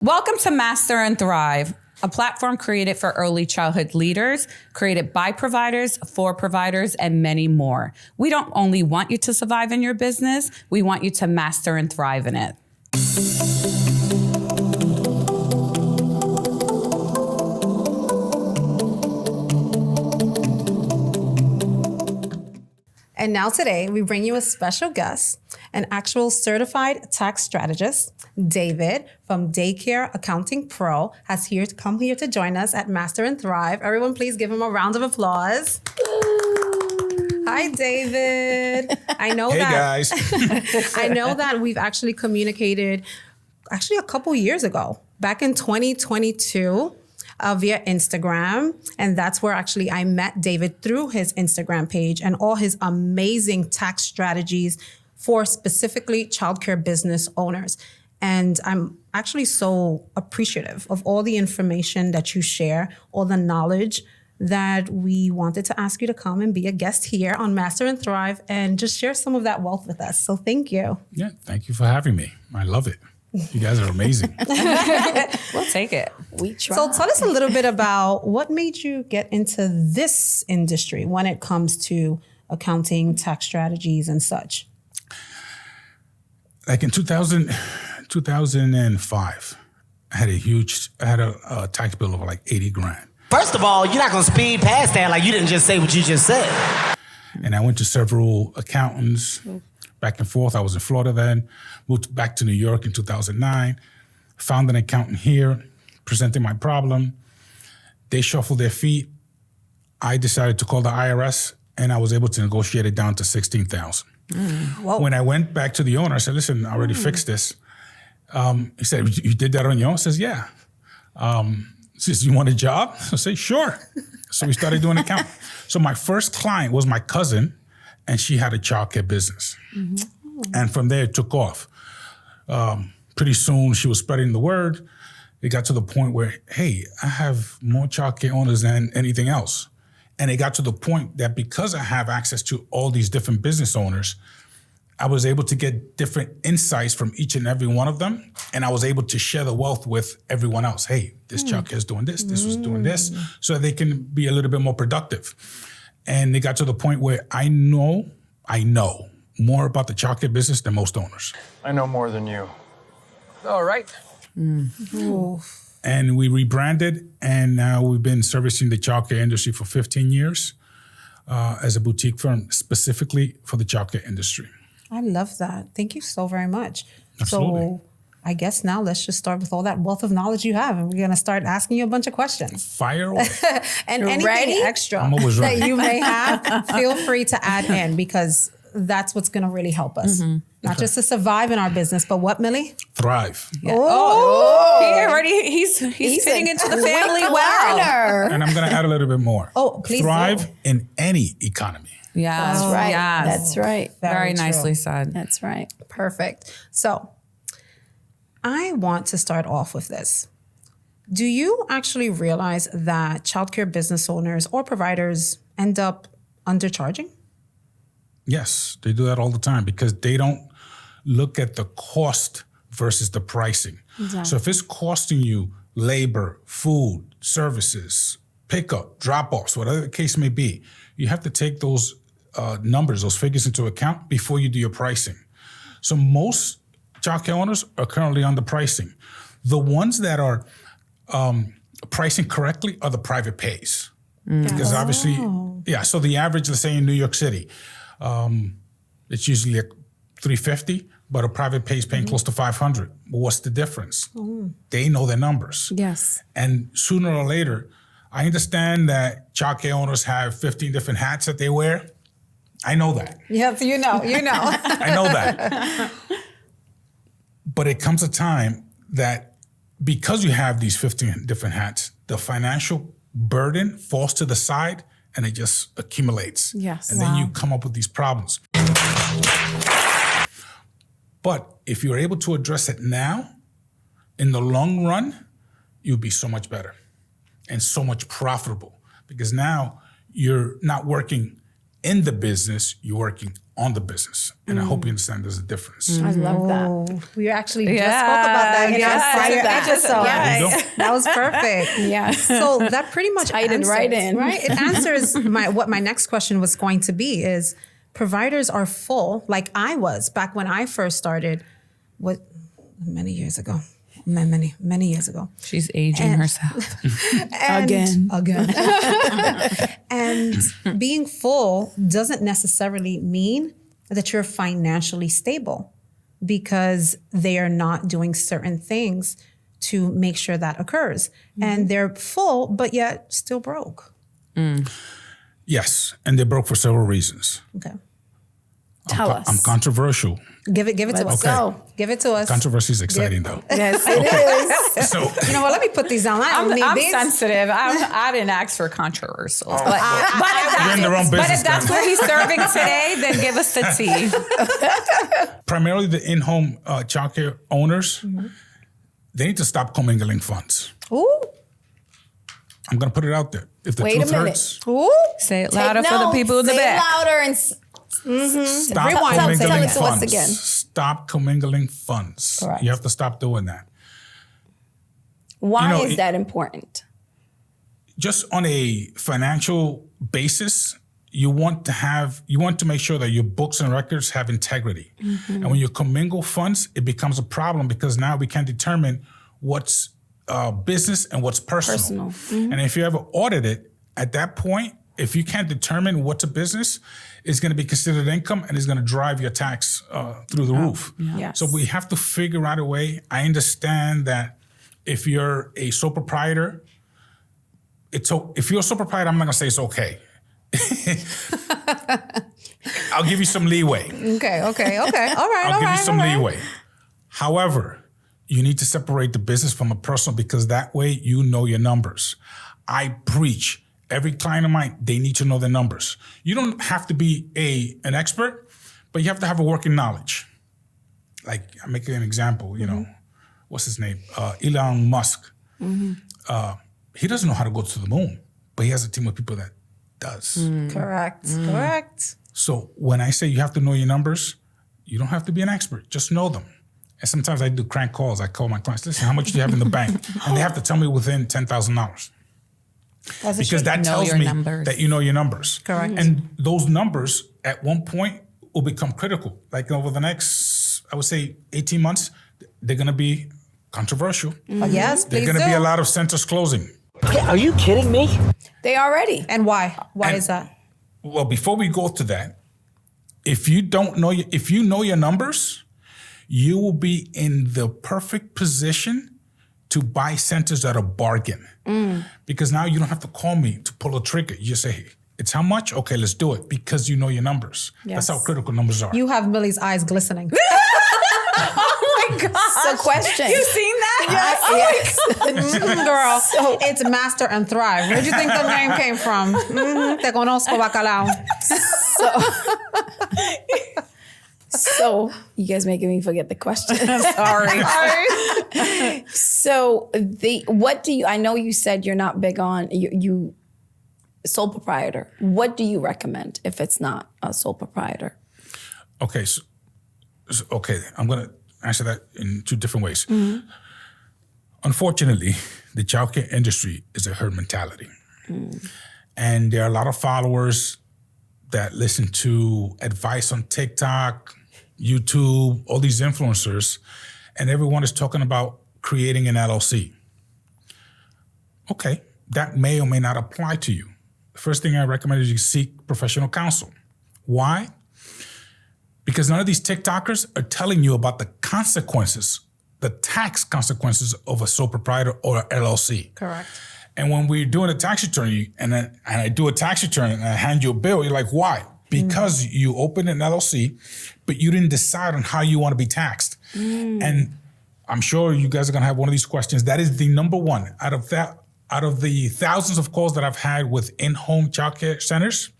Welcome to Master and Thrive, a platform created for early childhood leaders, created by providers, for providers, and many more. We don't only want you to survive in your business, we want you to master and thrive in it. And now today, we bring you a special guest, an actual certified tax strategist. David from Daycare Accounting Pro has come here to join us at Master and Thrive. Everyone, please give him a round of applause. Hi, David. I know Hey, guys. I know that we've actually communicated a couple years ago, back in 2022. Via Instagram. And that's where actually I met David through his Instagram page and all his amazing tax strategies for specifically childcare business owners. And I'm actually so appreciative of all the information that you share, all the knowledge that we wanted to ask you to come and be a guest here on Master and Thrive and just share some of that wealth with us. So thank you. Yeah, thank you for having me. I love it. You guys are amazing. We'll take it. We try. So tell us a little bit about what made you get into this industry when it comes to accounting, tax strategies, and such. Like in 2005, I had a tax bill of like 80 grand. First of all, you're not going to speed past that like you didn't just say what you just said. And I went to several accountants back and forth. I was in Florida then, moved back to New York in 2009, found an accountant here, presented my problem. They shuffled their feet. I decided to call the IRS, and I was able to negotiate it down to $16,000. When I went back to the owner, I said, listen, I already fixed this. He said, you did that on your own? I says, yeah. He says, you want a job? I say, sure. So we started doing accounting. So my first client was my cousin, and she had a childcare business. Mm-hmm. And from there, it took off. Pretty soon, she was spreading the word. It got to the point where, hey, I have more childcare owners than anything else. And it got to the point that because I have access to all these different business owners, I was able to get different insights from each and every one of them. And I was able to share the wealth with everyone else. Hey, this childcare is doing this was doing this, so they can be a little bit more productive. And it got to the point where I know more about the childcare business than most owners. I know more than you. All right. And we rebranded, and now we've been servicing the childcare industry for 15 years as a boutique firm specifically for the childcare industry. I love that. Thank you so very much. Absolutely. So I guess now let's just start with all that wealth of knowledge you have, and we're going to start asking you a bunch of questions. Fire away. And anything extra that you may have, feel free to add in, because that's what's going to really help us. Mm-hmm. Not just to survive in our business, but what, Millie? Thrive. Yeah. He's fitting into the family well. And I'm going to add a little bit more. Oh, please Thrive do. in any economy. Yeah, that's right. Yes. That's right. Very nicely said. That's right. Perfect. So I want to start off with this. Do you actually realize that childcare business owners or providers end up undercharging? Yes, they do that all the time because they don't look at the cost versus the pricing. Exactly. So if it's costing you labor, food, services, pickup, drop-offs, whatever the case may be, you have to take those numbers, those figures into account before you do your pricing. So most childcare owners are currently underpricing. The ones that are pricing correctly are the private pays. Because obviously, so the average, let's say in New York City, it's usually like $350, but a private pay is paying close to $500. Well, what's the difference? They know their numbers. Yes. And sooner or later, I understand that childcare owners have 15 different hats that they wear. I know that. Yep, you know. I know that. But it comes a time that because you have these 15 different hats, the financial burden falls to the side and it just accumulates. Yes. And then you come up with these problems. But if you're able to address it now, in the long run, you'll be so much better and so much profitable, because now you're not working in the business, you're working on the business. And I hope you understand there's a difference. I love that. Oh, we actually just spoke about that in our prior episode. Yes. That was perfect. Yes. So that pretty much Tied it answers, right in. right? It answers what my next question was going to be is providers are full, like I was back when I first started, many years ago. Many years ago. She's aging herself. Again. And being full doesn't necessarily mean that you're financially stable, because they are not doing certain things to make sure that occurs. And they're full, but yet still broke. Yes, and they're broke for several reasons. Okay. Tell us. I'm controversial. Give it to us. Let's go. Give it to us. Controversy is exciting, though. Yes, it is. So You know what? Let me put these down. I don't need I'm these. sensitive. I didn't ask for controversial. But you're in the wrong business. if that's then. what he's serving today, then give us the tea. Primarily the in-home childcare owners, they need to stop commingling funds. Ooh. I'm going to put it out there. If the Wait a truth minute. hurts, Ooh. Say it louder for the people in the say back. it louder and stop Rewind. commingling Tell it to us funds. again. Stop commingling funds. Correct. You have to stop doing that. why You know, is that important? Just on a financial basis, you want to make sure that your books and records have integrity. And when you commingle funds, it becomes a problem, because now we can determine what's business and what's personal. And if you ever audit it, at that point, if you can't determine what's a business, it's going to be considered income, and it's going to drive your tax through the roof. Yes. So we have to figure out a way. I understand that if you're a sole proprietor, if you're a sole proprietor, I'm not going to say it's okay. I'll give you some leeway. Okay. All right. I'll give you some leeway. However, you need to separate the business from the personal, because that way you know your numbers. I preach. Every client of mine, they need to know their numbers. You don't have to be an expert, but you have to have a working knowledge. Like, I'm making an example, what's his name? Elon Musk. He doesn't know how to go to the moon, but he has a team of people that does. Correct. So when I say you have to know your numbers, you don't have to be an expert, just know them. And sometimes I do crank calls. I call my clients, listen, how much do you have in the bank? And they have to tell me within $10,000. Because that Know tells your me numbers. that you know your numbers. Correct. And those numbers at one point will become critical. Like over the next, I would say 18 months, they're going to be controversial. Yes, There're please going to do. be a lot of centers closing. Are you kidding me? They already. And why? Why And- is that? Well, before we go to that, if you know your numbers, you will be in the perfect position to buy centers at a bargain. Because now you don't have to call me to pull a trigger. You just say, hey, it's how much? Okay, let's do it, because you know your numbers. Yes. That's how critical numbers are. You have Millie's eyes glistening. Oh my God. So question. You seen that? Yes. Girl, it's Master and Thrive. Where'd you think the name came from? Te conozco, bacalao. So you guys making me forget the question. Sorry. So I know you said you're not big on you sole proprietor. What do you recommend if it's not a sole proprietor? Okay, okay, I'm going to answer that in two different ways. Unfortunately, the childcare industry is a herd mentality. And there are a lot of followers that listen to advice on TikTok, YouTube, all these influencers, and everyone is talking about creating an LLC. Okay, that may or may not apply to you. The first thing I recommend is you seek professional counsel. Why? Because none of these TikTokers are telling you about the consequences, the tax consequences of a sole proprietor or LLC. Correct. And when we're doing a tax return, and I do a tax return and I hand you a bill, you're like, why? Because you opened an LLC, but you didn't decide on how you want to be taxed. And I'm sure you guys are going to have one of these questions. That is the number one out of the thousands of calls that I've had with in-home childcare centers.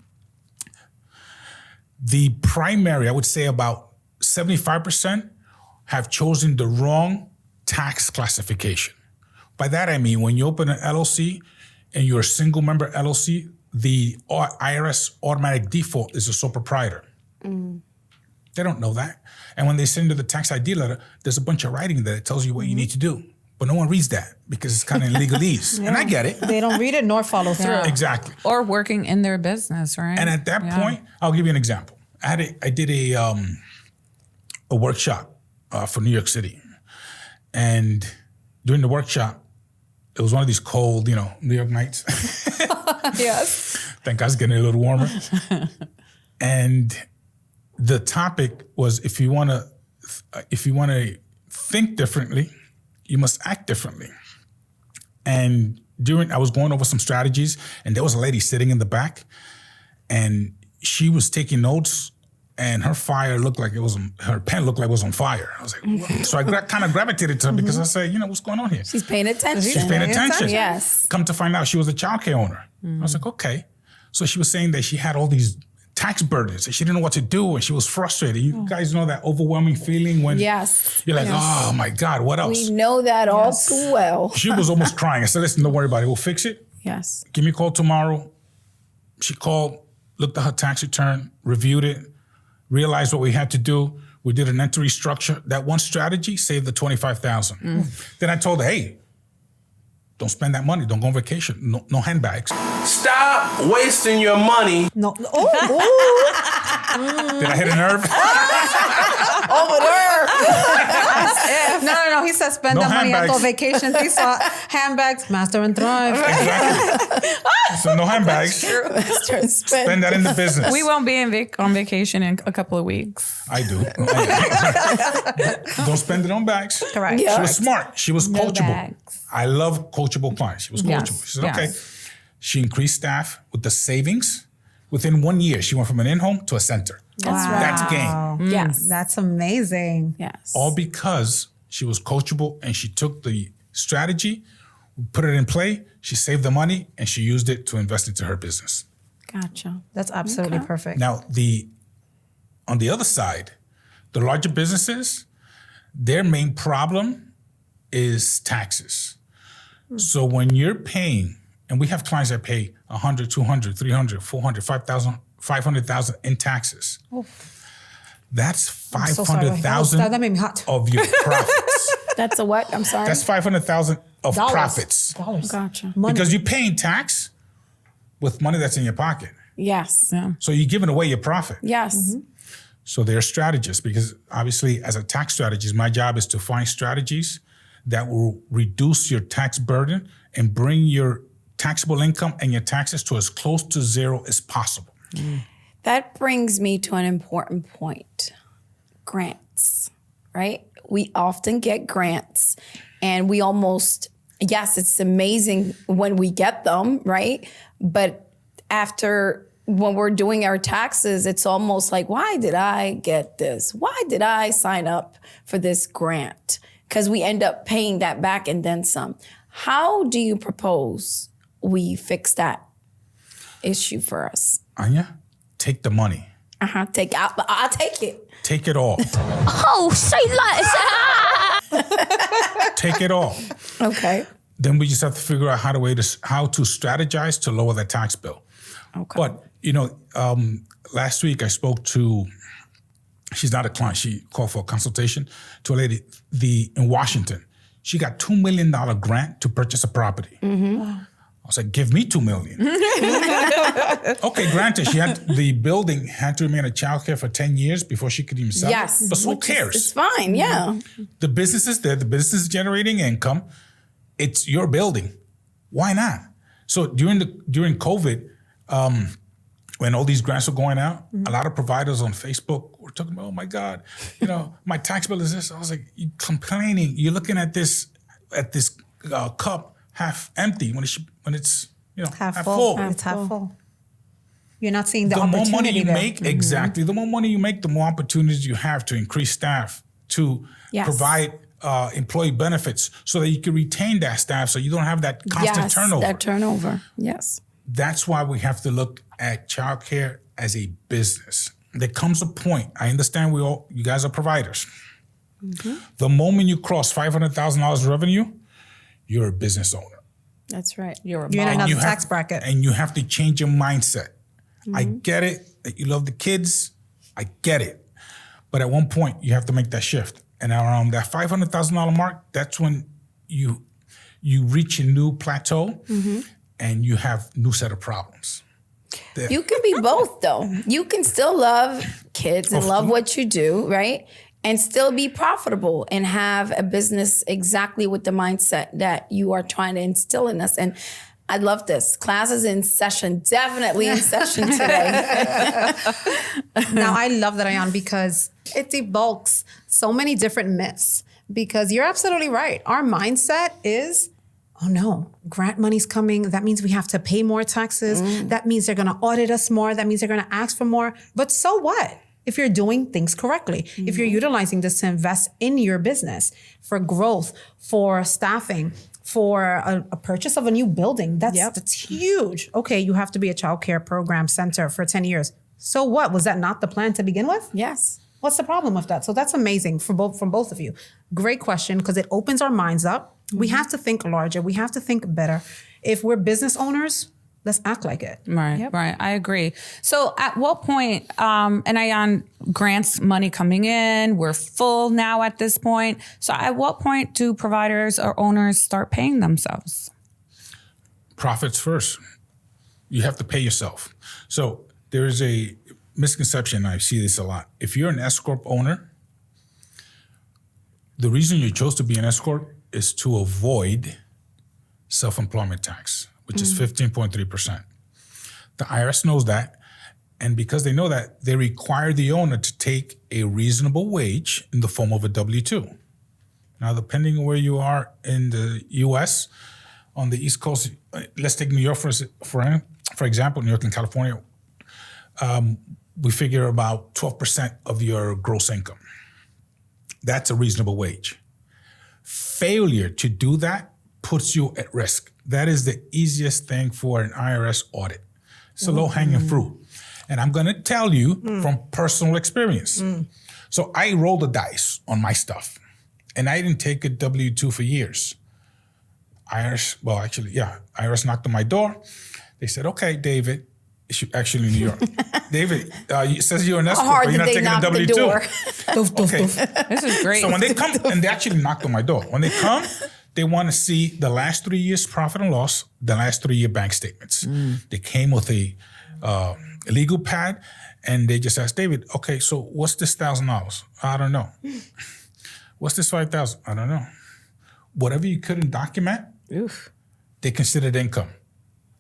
The primary, I would say about 75% have chosen the wrong tax classification. By that, I mean, when you open an LLC and you're a single member LLC, the IRS automatic default is a sole proprietor. They don't know that. And when they send you the tax ID letter, there's a bunch of writing that tells you what you need to do. But no one reads that because it's kind of in legalese. And I get it. They don't read it nor follow through. Exactly. Or working in their business, right? And at that point, I'll give you an example. I did a workshop for New York City. And during the workshop, it was one of these cold, New York nights. Yes. Thank God it's getting a little warmer. And the topic was if you want to think differently, you must act differently. And I was going over some strategies, and there was a lady sitting in the back, and she was taking notes, and her pen looked like it was on fire. I was like, whoa. So I kind of gravitated to her because I said, what's going on here? She's paying attention. She's paying attention. Yes. Come to find out, she was a childcare owner. I was like, okay. So she was saying that she had all these tax burdens and she didn't know what to do and she was frustrated. You guys know that overwhelming feeling when you're like, oh my God, what else? We know that all too well. She was almost crying. I said, listen, don't worry about it. We'll fix it. Yes. Give me a call tomorrow. She called, looked at her tax return, reviewed it, realized what we had to do. We did an entry structure. That one strategy saved the $25,000. Then I told her, hey, don't spend that money. Don't go on vacation. No handbags. Stop wasting your money. No. Did I hit a nerve? Over there. No. He said spend No the money handbags. on vacation. He saw handbags, master and thrive. Exactly. So no handbags. Spend that in the business. We won't be on vacation in a couple of weeks. I do. Don't spend it on bags. Correct. Yeah. She was smart. She was coachable. bags. I love coachable clients. She was coachable. She said, okay. She increased staff with the savings. Within 1 year, she went from an in-home to a center. That's right. That's game. Yes. That's amazing. Yes. All because she was coachable and she took the strategy, put it in play, she saved the money, and she used it to invest into her business. Gotcha. That's absolutely perfect. Now, on the other side, the larger businesses, their main problem is taxes. So when you're paying, and we have clients that pay 100, 200, 300, 400, 5,000, 500,000 in taxes. That's so sorry. 500,000 That made me hot. of your profits. That's a what? I'm sorry. That's 500,000 of Dollars. profits. Gotcha. Money. Because you're paying tax with money that's in your pocket. Yes. Yeah. So you're giving away your profit. Yes. So they're strategists because obviously as a tax strategist, my job is to find strategies that will reduce your tax burden and bring your taxable income and your taxes to as close to zero as possible. That brings me to an important point. Grants, right? We often get grants and we almost, yes, it's amazing when we get them, right? But when we're doing our taxes, it's almost like, why did I get this? Why did I sign up for this grant? Because we end up paying that back and then some. How do you propose we fix that issue for us? Anya, take the money. I'll take it. Take it all. Oh, say less. Take it all. Okay. Then we just have to figure out how to strategize to lower the tax bill. Okay. But, last week I spoke to, she's not a client, she called for a consultation to a lady in Washington. She got $2 million grant to purchase a property. I was like, give me $2 million. Okay, granted, the building had to remain a childcare for 10 years before she could even sell Yes. it. But who cares? It's fine, yeah. The business is there, the business is generating income. It's your building. Why not? So during COVID, when all these grants were going out, a lot of providers on Facebook were talking about, oh my God, my tax bill is this. I was like, you complaining. You're looking at this cup half empty when it's half full. It's half full. You're not seeing the more opportunity money you there. make, exactly. The more money you make, the more opportunities you have to increase staff, to provide employee benefits so that you can retain that staff so you don't have that constant turnover. That turnover, yes. That's why we have to look at childcare as a business. There comes a point, I understand you guys are providers. The moment you cross $500,000 revenue, you're a business owner. That's right. You're in another tax bracket. And you have to change your mindset. I get it that you love the kids. I get it. But at one point, you have to make that shift. And around that $500,000 mark, that's when you reach a new plateau and you have new set of problems. You can be both, though. You can still love kids and love what you do, right? And still be profitable and have a business exactly with the mindset that you are trying to instill in us. And I love this. Class is in session, definitely in session today. Now, I love that, Ayan, because it debunks so many different myths. Because you're absolutely right. Our mindset is, oh no, grant money's coming. That means we have to pay more taxes. That means they're going to audit us more. That means they're going to ask for more. But so what? If you're doing things correctly, if you're utilizing this to invest in your business for growth, for staffing, for a purchase of a new building, that's huge. Okay, you have to be a childcare program center for 10 years. So what? Was that not the plan to begin with? Yes. What's the problem with that? So that's amazing from both of you. Great question, because it opens our minds up. We have to think larger. We have to think better. If we're business owners, let's act like it. Right, right. I agree. So at what point, and Ayan, grants money coming in, we're full now at this point. So at what point do providers or owners start paying themselves? Profits first. You have to pay yourself. So there is a misconception, I see this a lot. If you're an S-Corp owner, the reason you chose to be an S-Corp is to avoid self-employment tax, which is 15.3%. The IRS knows that, and because they know that, they require the owner to take a reasonable wage in the form of a W-2. Now, depending on where you are in the U.S., on the East Coast, let's take New York for example, New York and California, we figure about 12% of your gross income. That's a reasonable wage. Failure to do that puts you at risk. That is the easiest thing for an IRS audit. It's a low-hanging fruit. And I'm going to tell you from personal experience. So I rolled the dice on my stuff, and I didn't take a W-2 for years. IRS knocked on my door. They said, okay, David, actually in New York. David, it says you're an S-Corp, but you're not taking a W-2. Okay. This is great. So when they come, and they actually knocked on my door. When they come, they want to see the last 3 years profit and loss, the last 3 year bank statements. They came with a legal pad, and they just asked, David, okay, so what's this $1,000? I don't know. What's this $5,000? I don't know. Whatever you couldn't document, they considered income.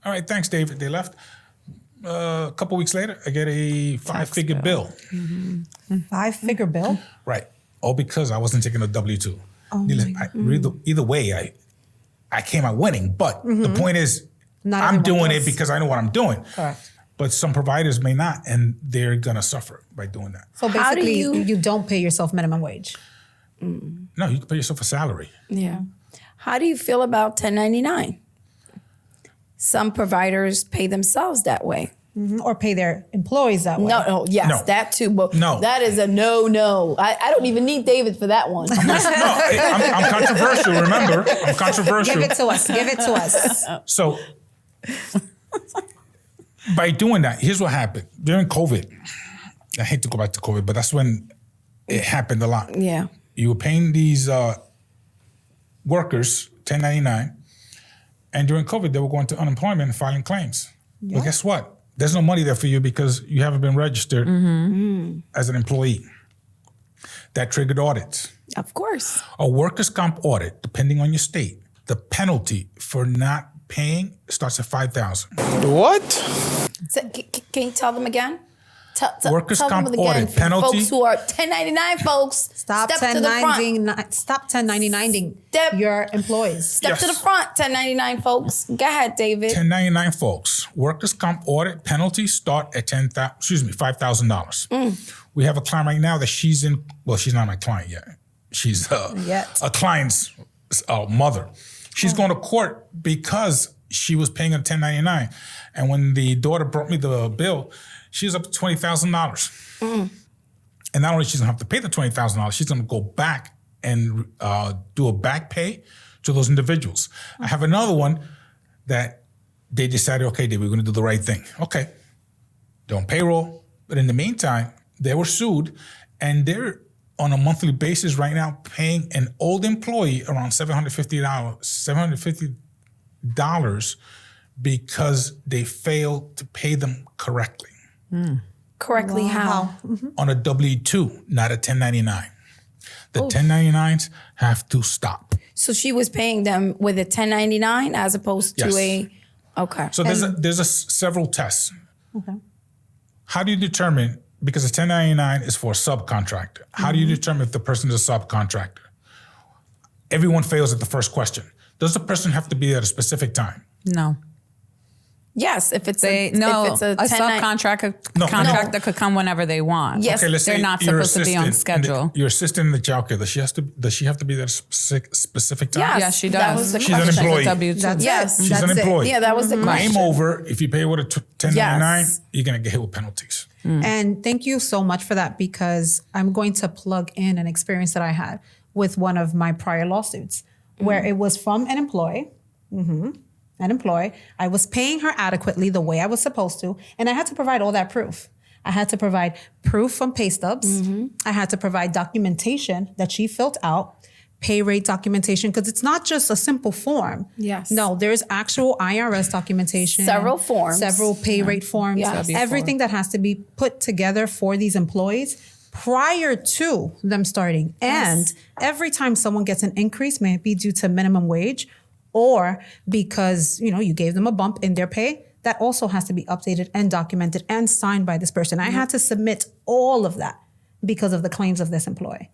All right, thanks, David. They left. A couple weeks later, I get a five-figure bill. Five-figure bill? Right. All because I wasn't taking a W-2. Either way, I came out winning. But the point is, I'm doing it because I know what I'm doing. Correct. But some providers may not, and they're going to suffer by doing that. So basically, you don't pay yourself minimum wage. No, you can pay yourself a salary. Yeah. How do you feel about 1099? Some providers pay themselves that way. Or pay their employees that way. No, that too. But that is a no. I don't even need David for that one. I'm controversial, remember. I'm controversial. Give it to us. So by doing that, here's what happened. During COVID, I hate to go back to COVID, but that's when it happened a lot. Yeah. You were paying these workers 1099, and during COVID, they were going to unemployment and filing claims. Yeah. Well, guess what? There's no money there for you because you haven't been registered as an employee. That triggered audits. Of course. A workers' comp audit, depending on your state, the penalty for not paying starts at $5,000. What? So, can you tell them again? Workers' comp them again audit penalty. Folks who are 1099 folks, Stop 1099ing your employees. Step to the front, 1099 folks. Go ahead, David. 1099 folks. Workers' comp audit penalties start at $5,000. We have a client right now that she's not my client yet. She's a client's mother. She's going to court because she was paying a 1099. And when the daughter brought me the bill, she was up to $20,000. And not only she's gonna have to pay the $20,000, she's gonna go back and do a back pay to those individuals. I have another one that they decided, okay, we're gonna do the right thing. Okay, they're on payroll, but in the meantime, they were sued And they're on a monthly basis right now paying an old employee around $750 because they failed to pay them correctly. Correctly how? On a W-2, not a 1099. The 1099s have to stop. So she was paying them with a 1099 as opposed to okay. So there's several tests. Okay. How do you determine, because a 1099 is for a subcontractor, how do you determine if the person is a subcontractor? Everyone fails at the first question. Does the person have to be at a specific time? No. Yes, if it's a subcontractor contractor could come whenever they want. Yes, okay, let's they're say not supposed to be on schedule. Your assistant in the childcare, does she have to be there at a specific time? Yes, she does. That was the She's an employee. Yes, She's an employee. Yeah, that was the question. Game over. If you pay with a 1099, you're gonna get hit with penalties. And thank you so much for that, because I'm going to plug in an experience that I had with one of my prior lawsuits where it was from an employee. I was paying her adequately the way I was supposed to, and I had to provide all that proof. I had to provide proof from pay stubs. I had to provide documentation that she filled out, pay rate documentation, because it's not just a simple form. Yes. No, there's actual IRS documentation. Several forms. Several pay rate forms. Yes. Everything that has to be put together for these employees prior to them starting. And every time someone gets an increase, may it be due to minimum wage or because, you gave them a bump in their pay, that also has to be updated and documented and signed by this person. I had to submit all of that because of the claims of this employee.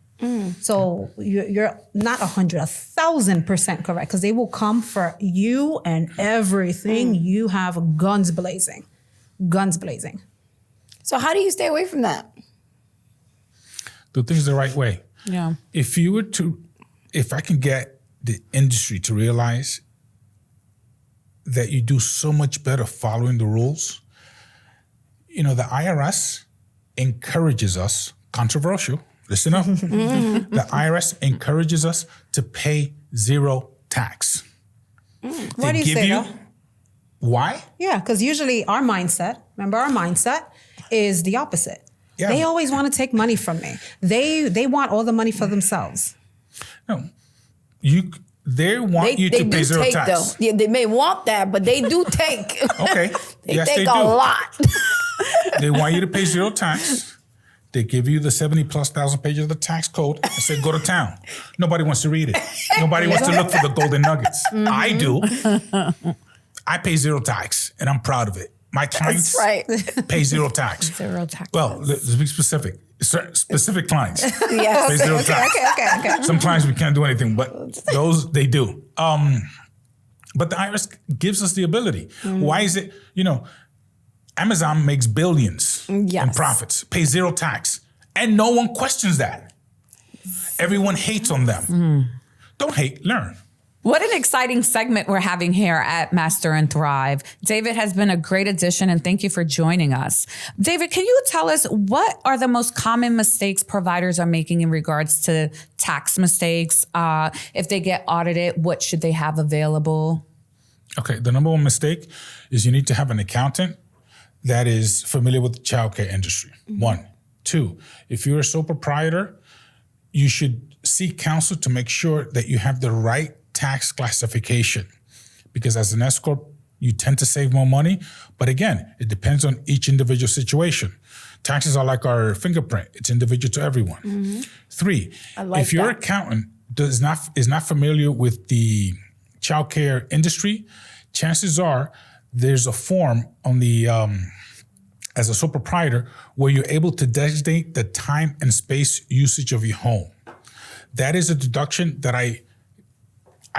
So you're not 1,000% correct, because they will come for you and everything. You have guns blazing. So how do you stay away from that? Do things the right way. Yeah. If I can get the industry to realize that you do so much better following the rules. The IRS encourages us, controversial, listen up. The IRS encourages us to pay zero tax. Why do you say that? Why? Yeah, because usually our mindset is the opposite. Yeah. They always want to take money from me. They want all the money for themselves. No. They want you to pay zero tax. Though. Yeah, they may want that, but they do take. Okay. They take a lot. They want you to pay zero tax. They give you the 70,000+ pages of the tax code and say, go to town. Nobody wants to read it. Nobody wants to look for the golden nuggets. I do. I pay zero tax, and I'm proud of it. My clients pay zero tax. Zero tax. Well, let's be specific. Specific clients. Yes. Pay zero tax. Okay. Some clients we can't do anything, but those they do. But the IRS gives us the ability. Why is it, Amazon makes billions in profits, pay zero tax, and no one questions that. Everyone hates on them. Don't hate, learn. What an exciting segment we're having here at Master and Thrive. David has been a great addition, and thank you for joining us. David, can you tell us what are the most common mistakes providers are making in regards to tax mistakes? If they get audited, what should they have available? Okay, the number one mistake is you need to have an accountant that is familiar with the childcare industry. 1. 2, if you're a sole proprietor, you should seek counsel to make sure that you have the right tax classification, because as an S corp, you tend to save more money. But again, it depends on each individual situation. Taxes are like our fingerprint; it's individual to everyone. 3, if your accountant is not familiar with the childcare industry, chances are there's a form on the as a sole proprietor where you're able to designate the time and space usage of your home. That is a deduction that I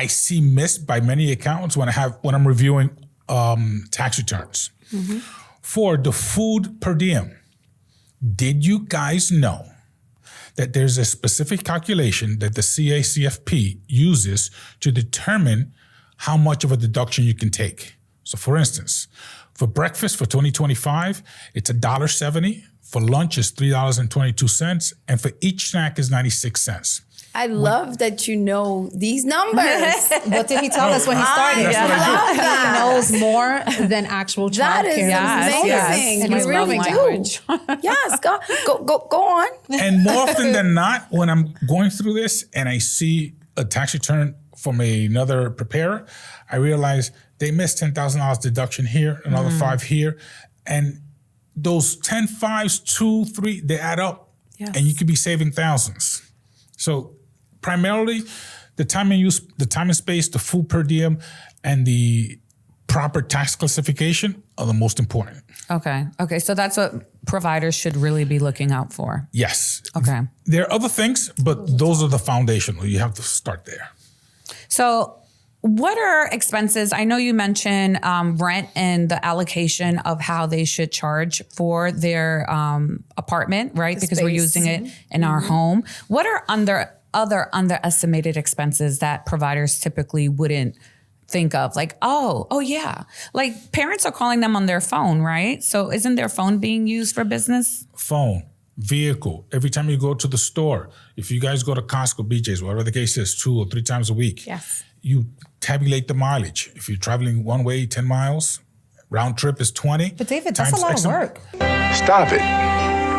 see missed by many accountants when I'm reviewing tax returns. 4, the food per diem. Did you guys know that there's a specific calculation that the CACFP uses to determine how much of a deduction you can take? So for instance, for breakfast for 2025, it's $1.70. For lunch is $3.22. And for each snack is 96 cents. I love that you know these numbers. What did he tell us when he started? He knows more than actual That childcare. is amazing. And he's You really do. Yes, go on. And more often than not, when I'm going through this and I see a tax return from another preparer, I realize they missed $10,000 deduction here, another 5 here. And those 10 5s, 2, 3, they add up. Yes. And you could be saving thousands. So primarily, the time and space, the full per diem, and the proper tax classification are the most important. Okay. So that's what providers should really be looking out for. Yes. Okay. There are other things, but those are the foundational. You have to start there. So what are expenses? I know you mentioned rent and the allocation of how they should charge for their apartment, right? Because we're using it in our home. What are other underestimated expenses that providers typically wouldn't think of? Like, oh yeah. Like parents are calling them on their phone, right? So isn't their phone being used for business? Phone, vehicle. Every time you go to the store, if you guys go to Costco, BJ's, whatever the case is, 2 or 3 times a week, Yes. you tabulate the mileage. If you're traveling one way, 10 miles, round trip is 20. But David, that's a lot of work. Stop it.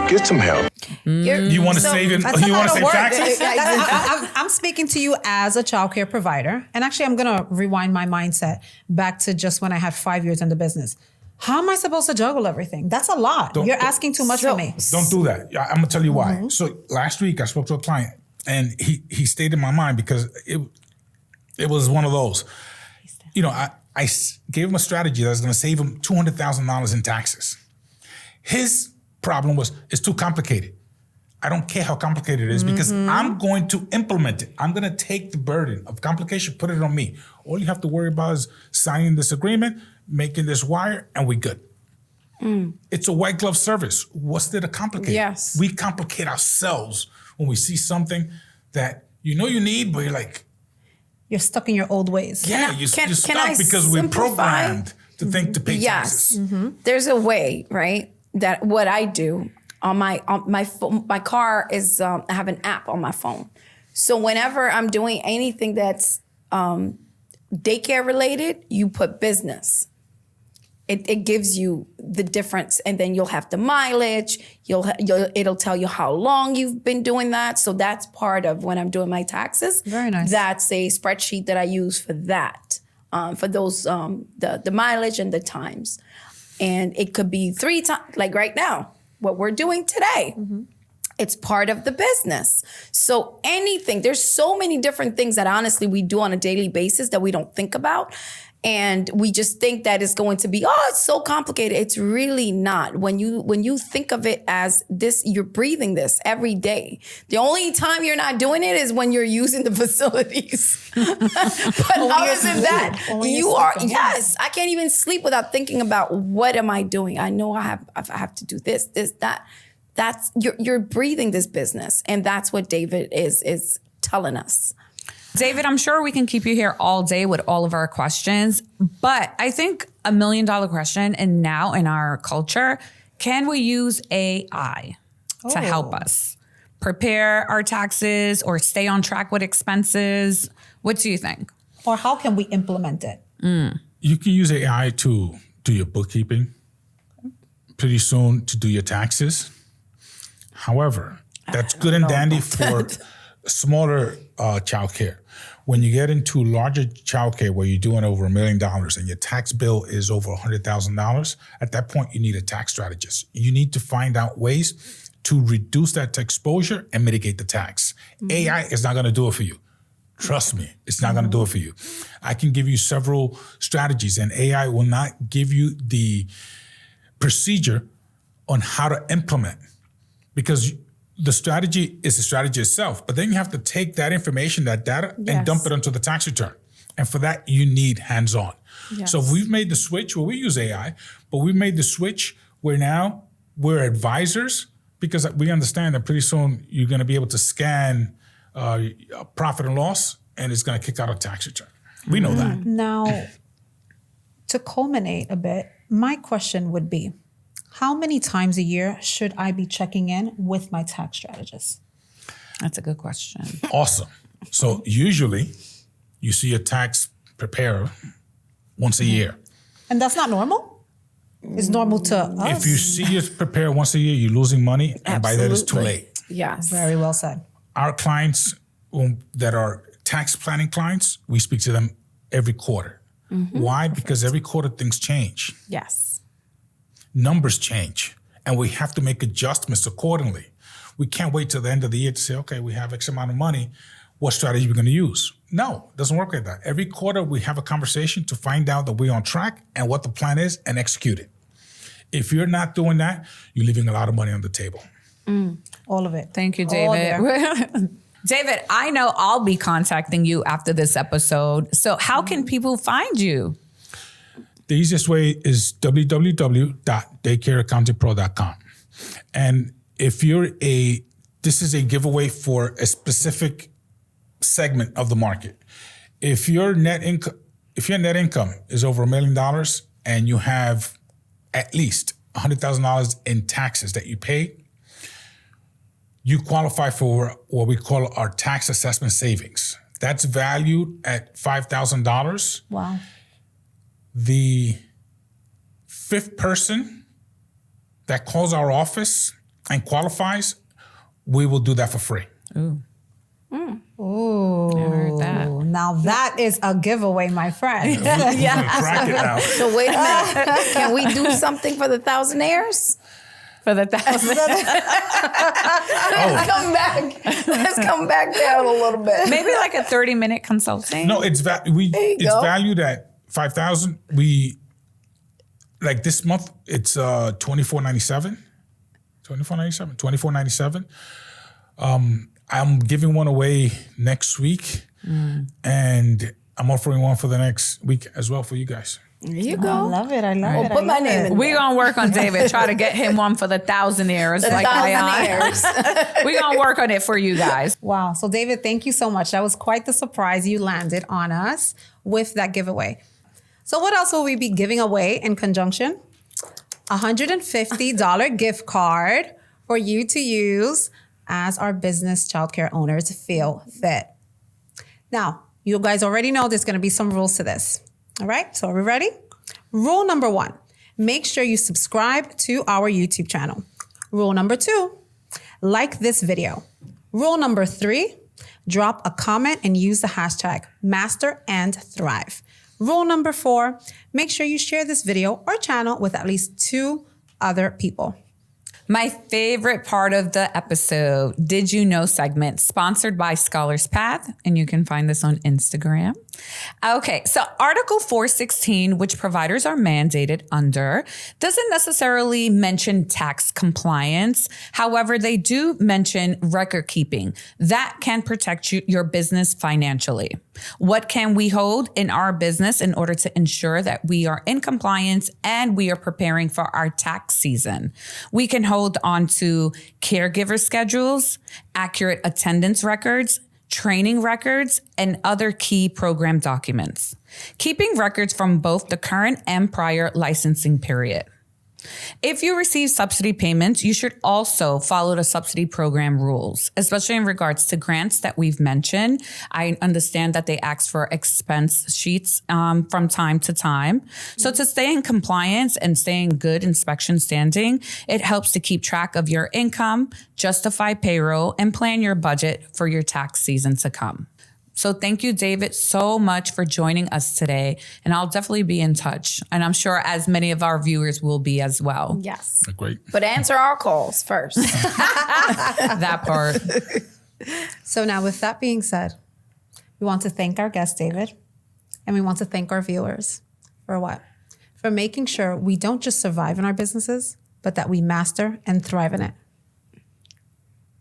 Get some help. You want to save it? That's You a want lot to of save work. taxes? I'm speaking to you as a childcare provider. And actually, I'm going to rewind my mindset back to just when I had 5 years in the business. How am I supposed to juggle everything? That's a lot. You're asking too much for me. Don't do that. I'm going to tell you why. So last week I spoke to a client and he stayed in my mind because it was one of those. You know, I gave him a strategy that was going to save him $200,000 in taxes. His problem was, it's too complicated. I don't care how complicated it is because I'm going to implement it. I'm going to take the burden of complication, put it on me. All you have to worry about is signing this agreement, making this wire, and we good. It's a white glove service. What's there to complicate? Yes. We complicate ourselves when we see something that you know you need, but you're like, You're stuck in your old ways. yeah, you're stuck because we're programmed to think to pay taxes. There's a way, right? That what I do on my phone, my car is I have an app on my phone. So whenever I'm doing anything that's daycare related, you put business. It gives you the difference, and then you'll have the mileage. It'll tell you how long you've been doing that. So that's part of when I'm doing my taxes. Very nice. That's a spreadsheet that I use for that, for those the mileage and the times, and it could be 3 times. Like right now, what we're doing today. It's part of the business. So anything, there's so many different things that honestly we do on a daily basis that we don't think about. And we just think that it's going to be, it's so complicated. It's really not. When you think of it as this, you're breathing this every day. The only time you're not doing it is when you're using the facilities. But other than that, you are, yes, I can't even sleep without thinking about what am I doing? I know I have to do this, that. That's, you're breathing this business. And that's what David is telling us. David, I'm sure we can keep you here all day with all of our questions, but I think $1 million question, and now in our culture, can we use AI to help us prepare our taxes or stay on track with expenses? What do you think? Or how can we implement it? You can use AI to do your bookkeeping, pretty soon to do your taxes. However, that's good and dandy for smaller childcare. When you get into larger childcare where you're doing over $1 million and your tax bill is over $100,000, at that point you need a tax strategist. You need to find out ways to reduce that exposure and mitigate the tax. AI is not going to do it for you. Trust me, it's not going to do it for you. I can give you several strategies, and AI will not give you the procedure on how to implement, because the strategy is the strategy itself, but then you have to take that information, that data, and dump it onto the tax return. And for that, you need hands-on. Yes. So we've made the switch where we use AI, but we've made the switch where now we're advisors, because we understand that pretty soon you're going to be able to scan profit and loss, and it's going to kick out a tax return. We know that. Now, to culminate a bit, my question would be, how many times a year should I be checking in with my tax strategist? That's a good question. Awesome. So usually you see a tax preparer once a year. And that's not normal? It's normal to us. If you see a preparer once a year, you're losing money, and by then it's too late. Yes. Very well said. Our clients that are tax planning clients, we speak to them every quarter. Why? Because every quarter things change. Yes. Numbers change, and we have to make adjustments accordingly. We can't wait till the end of the year to say, okay, we have X amount of money. What strategy are we going to use? No, it doesn't work like that. Every quarter, we have a conversation to find out that we're on track and what the plan is and execute it. If you're not doing that, you're leaving a lot of money on the table. All of it. Thank you, All David. David, I know I'll be contacting you after this episode. So how can people find you? The easiest way is www.daycareaccountingpro.com. And if this is a giveaway for a specific segment of the market. If your net income is over $1 million and you have at least $100,000 in taxes that you pay, you qualify for what we call our tax assessment savings. That's valued at $5,000. Wow. The fifth person that calls our office and qualifies, we will do that for free. Ooh. Ooh. I heard that. Now that is a giveaway, my friend. Crack it out. So wait a minute. Can we do something for the thousandaires? For the 1,000. Let's come back down a little bit. Maybe like a 30-minute consulting. No, it's valued at $5,000. Like this month, it's $24.97. $24.97. I'm giving one away next week, and I'm offering one for the next week as well for you guys. There you go. I love it. Put my name in. We're going to work on David, try to get him one for the thousandaires. We're going to work on it for you guys. Wow. So David, thank you so much. That was quite the surprise you landed on us with that giveaway. So what else will we be giving away in conjunction? $150 gift card for you to use as our business childcare owners feel fit. Now, you guys already know there's going to be some rules to this. All right, so are we ready? Rule number 1, make sure you subscribe to our YouTube channel. Rule number 2, like this video. Rule number 3, drop a comment and use the hashtag #MasterAndThrive. Rule number 4, make sure you share this video or channel with at least 2 other people. My favorite part of the episode, Did You Know segment, sponsored by Scholars Path, and you can find this on Instagram. Okay, so Article 416, which providers are mandated under, doesn't necessarily mention tax compliance. However, they do mention record keeping. That can protect your business financially. What can we hold in our business in order to ensure that we are in compliance and we are preparing for our tax season? We can hold on to caregiver schedules, accurate attendance records, training records, and other key program documents. Keeping records from both the current and prior licensing period. If you receive subsidy payments, you should also follow the subsidy program rules, especially in regards to grants that we've mentioned. I understand that they ask for expense sheets from time to time. So to stay in compliance and stay in good inspection standing, it helps to keep track of your income, justify payroll, and plan your budget for your tax season to come. So thank you, David, so much for joining us today. And I'll definitely be in touch. And I'm sure as many of our viewers will be as well. Yes. Great. But answer our calls first. That part. So now with that being said, we want to thank our guest, David. And we want to thank our viewers for what? For making sure we don't just survive in our businesses, but that we master and thrive in it.